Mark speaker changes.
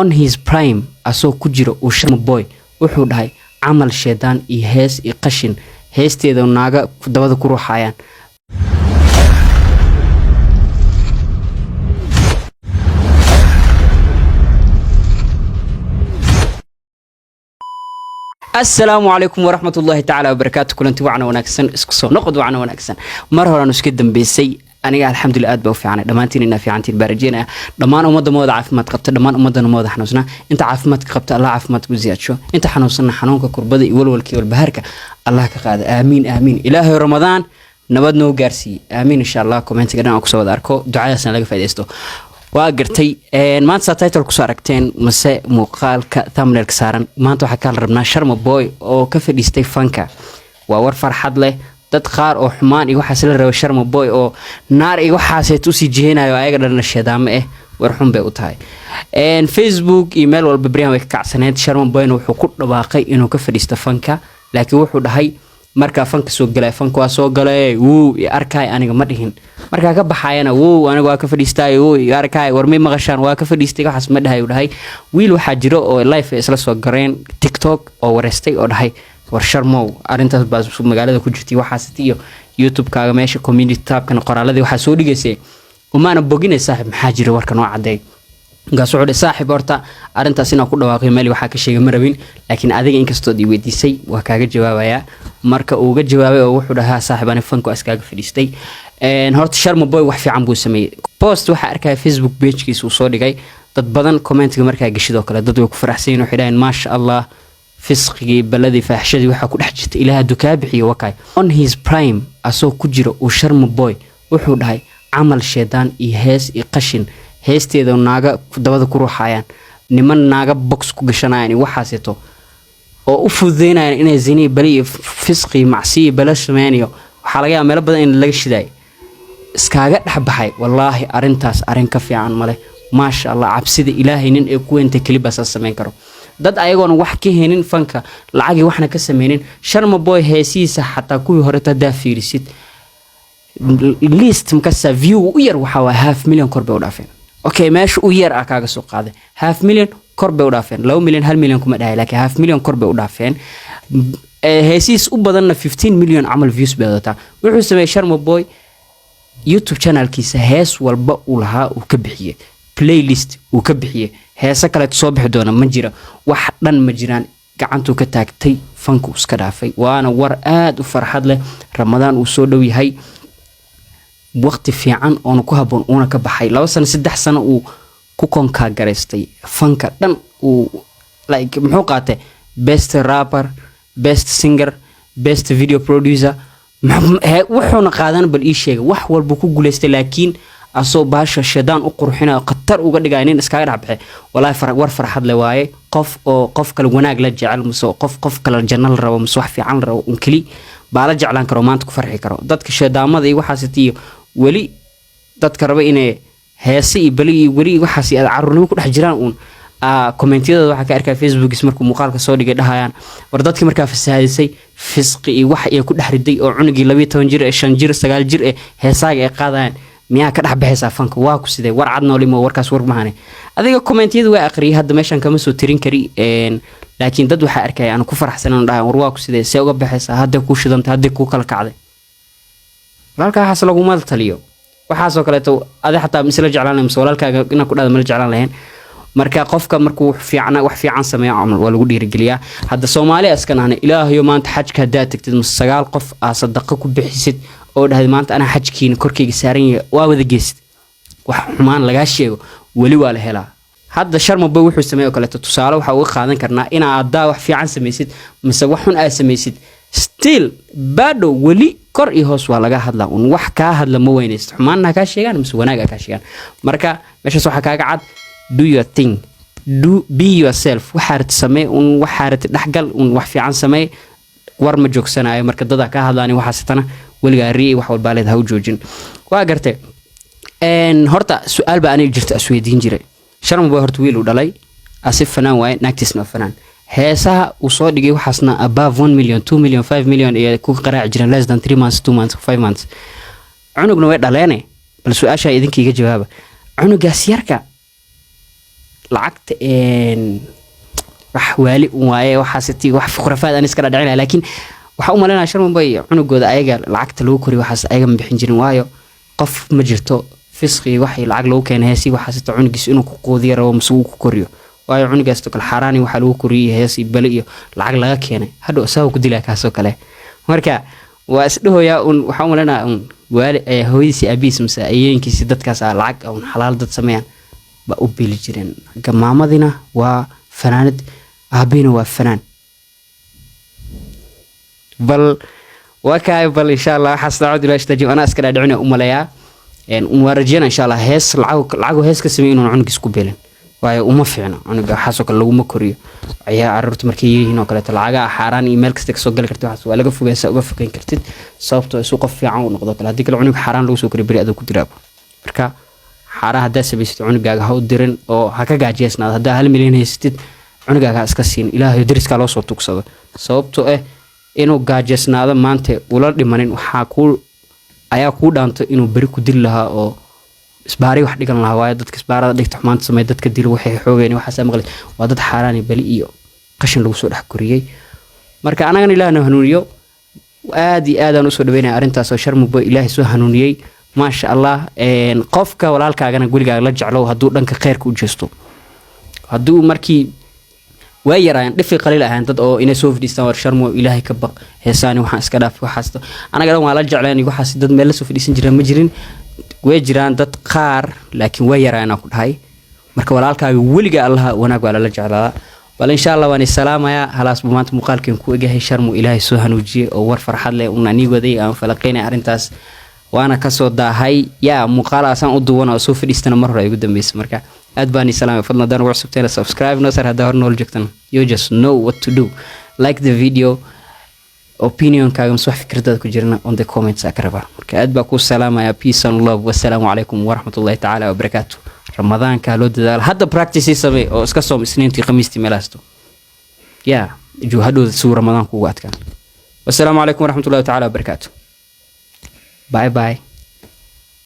Speaker 1: on his prime asoo ku jiro uu Sharma Boy wuxuu dhahay camal sheedaan iyo hees iyo qashin heesteeda naaga dabada ku ruuxayaan. السلام عليكم ورحمة الله تعالى وبركاته. كلنتي وعنا وناكسن اسكسو نقد وعنا وناكسن مرة نسكت دنبيسي أنا الحمد لله أدبا وفي عنا دمانتين إنا في عنتي البارجين دمان أمد موضة عافمات قبت دمان أمد موضة حنوسنا أنت عافمات قبت الله عافمات وزياد شو أنت حنوسنا حنونك كربدي والكي والبهركة الله كقاد آمين آمين إلهي رمضان نبدنا جارسي آمين إن شاء الله كومنت قدنا أكسو داركو دعاء سنة لك فايدستو وقرتي ما أنت تايتل كساركتين مساء مقال كثامن الكسارن ما أنتوا حكى ربنا شرم بوي أو كيف ديستي فانكا وورفر حد له تدخار أو حمان يو حاسل الرو شرم بوي أو نار يو حاسيتو سي جينا يو أيقدر الشدام إيه ورحم بيوتاي إن فيسبوك إيميل والببريان وكعسنات شرم بوي إنه حقوق باقي إنه كيف ديست فانكا لكن وحده هاي marka fanka soo galay fanka waa soo galay arkay aniga ma dhihin marka ka baxayana aniga waa ka fadhiistay arkay warmay maqashaan waa ka fadhiistay waxas ma dhahay dhahay wiil waxa jiro oo live isla soo gareen TikTok oo wareystay oo dhahay war Sharmo arintaas baas magaalada ku jirtay waxaas iyo YouTube kaaga meesha community tab-kan qoraaladii waxa soo dhigaysay umaana boginay saaxib maxaa jiro warkan waa caday gaasoo saaxib horta arintaas inaa ku dhawaaqay meel waxa ka sheegay marabin laakiin adiga inkastoo di weydiisay waa kaaga jawaabaya marka uu uga jawaabay oo wuxuu dhahaa saaxiibana fanku askaaga fadhiistay horta Sharma Boy wax fiican buu sameeyay post waxa arkay Facebook page-kiisa uu soo dhigay dad badan comment-ga markaa gashidoo kale dad way ku faraxsayeen oo xidhaan ma sha Allah fisqigi baladi faaxshadii waxa ku dhex jirta ilaaha dukaa bixiyo wakay on his prime asoo ku jiro uu Sharma Boy wuxuu dhahay camal sheedaan iyo hees iyo qashin heesteeda naaga dabada ku ruuxayaan niman naaga box ku gashanayaan waxaaseeto oo u fududeynayaan inay zini bali fisqi macsiyo bala sameeyo waxa laga yaabaa meel badan in laga shiday iskaaga dhaxbaxay wallahi arintaas arin ka fiican male ma sha Allah cabsida ilaahay nin ee ku inta kalibaas sameyn karo dad ayagoon wax ka heenin fanka lacag waxna ka sameeynin Sharma Boy heesiisa xataa kuwii hore taa fiirisid list mkasa view u yar waxa waa 500,000 korbe u dhaafeen okay meesha u yar kaaga soo qaaday 500,000 korbe u dhaafeen 2 milyan 1 milyan kuma dhahay laakiin 500,000 korbe u dhaafeen heesiis u badanna 15 milyan amal views beedata wuxuu sameeyay Sharma Boy YouTube channelkiisa hees walba uu lahaa uu ka bixiyay playlist uu ka bixiyay heesa kale soo bixi doona ma jira wax dhan ma jiraan gacantu ka taagtay fanku iska dhaafay waana war aad u farxad leh Ramadaan uu soo dhow yahay waqti fiican oo ku haboon una ka baxay 2 sano 3 sano uu ku konka gareystay fanka dhan uu like muxuu qaatay best rapper best singer best video producer wuxuuna qaadan bal ii sheegay wax walba ku guuleystay laakiin asoo baasha shadaan u qurxina qatar uga dhigay in iska dhaxbay wallahi war farxad le waaye qof kale wanaag la jecel muso qof kale jannal rabo muso wax fiican rabo un kali baala jeclaan karo maanta ku farxi karo dadka shadaamada iyo waxaasitiyo wali dadka raba inay heesi bali wali waxaas ay carruurnimo ku dhex jiraan un comment-yada waxa ka arkay Facebook markuu muuqaalka soo dhigay dhahayaan war dadkii markaa fasaadisay fisqi iyo wax ay ku dhex riday oo cunugii 12 jir 5 jir 9 jir heesaaga ay qaadayaan miyaa ka dhex baxaysa fanka waa ku sidee war cad noolimo warkaas war mahane adiga comment-yada waa aqriyay hadda meeshan kama soo tirin kari laakiin dad waxa arkay aan ku faraxsanayn dhahay war waa ku sidee see uga baxaysa hadda ku shidanta hadda ku kala kacday walaalka xas lagu mal taliyo waxa soo kale adi xataa misla jeclaan mise walaalkaaga ina ku dhaad mal jeclaan lahayn marka qofka markuu wax fiican sameeyo amal waa lagu dhiirigeliyaa hadda Soomaali askanaana ilaahayo maanta xajka hadaa tagtid 9 qof sadaqo ku bixisid oo dhahay maanta ana xajkiina korkeyga saaran yahay waa wada geesid wax xumaan laga sheego wali waa la helaa hadda Sharma Boy wuxuu sameeyo kale tusaale waxa uu qaadan karnaa in aad wax fiican sameysid mise wax xun aad sameysid still bado wali kor iyo hoos waa laga hadlaa un wax ka hadla ma weynaysto xumaanna ka sheegan mise wanaaga ka sheegan marka meeshaas waxa kaaga cad do your thing be yourself waxaad samee un waxaad dhaxgal un wax fiican samee war ma joogsanayo marka dad ka hadlaan waxaasitana waliga riye wax walba leed ha u joojin waa gartay horta su'aal baa anay jirta asweydiin jiray Sharma Boy horta wiil u dhalay asif fanaan waay naagtisna fanaan heesaha uu soo dhigay waxaasna above 1 million 2 million 5 million ee ku qaraac jireen less than 3 months 2 months 5 months cunugna way dhaleene bal su'aasha idinkiiga jawaaba cunugaas yarka lacagta wax waali waaye waxaasiti wax khurafaad aan iska dhacina laakiin waxa u maleynaa sharma bay cunugooda ayaga lacagta lagu koriyo waxaas ayaga ma bixin jirin waayo qof ma jirto fisqi waxay lacag lagu keenay heesi waxaasita cunugiis inuu ku qoodiyo rabo masuul ku koriyo waayo cunugaas kale xaraani waxa lagu koriyay heesi bali iyo lacag laga keenay hadhow asaga ku dilaa kaasoo kale marka waa isdhahoya waxa u maleynaa waali hooyadiisi abiis mise ayeenkiisi dadkaas lacag xalaal dad sameeyaan ba u bili jireen gamaamadina waa fanaanad aabina waa fanaan bal وكاي بل إن شاء الله حصل عود ولا استجيب أنا أسكر أدعوني أملايا ونورجينا إن شاء الله هيس العجو هيس كسمين ونعنق سكوبيلن وهي أم فينا عنق حاسك اللي أم كوريو عيا عرفت مركي هنا كلت العجا حاران إيميل كستك سوق لك تحس ولا قف بس قف كين كرتد صوبت سوق في عون نقطة هذيك العنق حاران لو سكري بري أدو كدراب مركا حاران هذا سبيست عنق هاو درن أو هكا جاجيسنا هذا هل مليون هيستد عنق اسكسين إله يدرس كلا صوت تقصد صوبته inuu gaajeesnaado maanta ula dhimanin waxa ayaa ku dhaanto inuu bari ku dil lahaa oo isbaari wax dhigan lahaa waayo dadka isbaarada dhigta xumaanta samay dadka dil waxay xoogeen waxa maqlay waa dad xaaraani bali iyo qashin lagu soo dhex koriyay marka anaga ilaahna hanuuniyo aad iyo aad aan u soo dhaweynaa arintaas oo sharmubo ilaahay soo hanuuniyay ma sha Allah qofka walaalkaagana guriga la jeclo haduu dhanka khayrka u jeesto haduu markii ويران دفي قليل أهان دد أو إنه سوف ديستان ورشرمو إلهي كبق هساني وحاس كداف وحاس أنا قالوا ما لجع لاني وحاس دد ميل سوف ديستان جرا مجرين ويجران دد قار لكن ويران أقول هاي مركب والالك ولقى الله وانا قال لجع لا ولا إن شاء الله واني السلام يا هلاس بمانت مقالكم كوجه شرمو إلهي سوهن وجي أو ورفر حد له ونعني ودي أم فلقينا أرنتاس وأنا كسر ده هاي يا مقالة أصلا أدوانا سوف ديستان مرة يقدم بس مركب أدباني سلام فضلنا دان وعصب تيلا سبسكرايب نصر هذا هرنول جكتن you just know what to do like the video opinion كاغم سوح فكرتك كجرنا on the comments أكربا أدباكو السلام يا peace and love والسلام عليكم ورحمة الله تعالى وبركاته رمضان كهلو دال هذا practice يسمي أو اسكسوم سنين تي خميستي ملاستو يا جو هدو سو رمضان كوات كان والسلام عليكم ورحمة الله تعالى وبركاته باي باي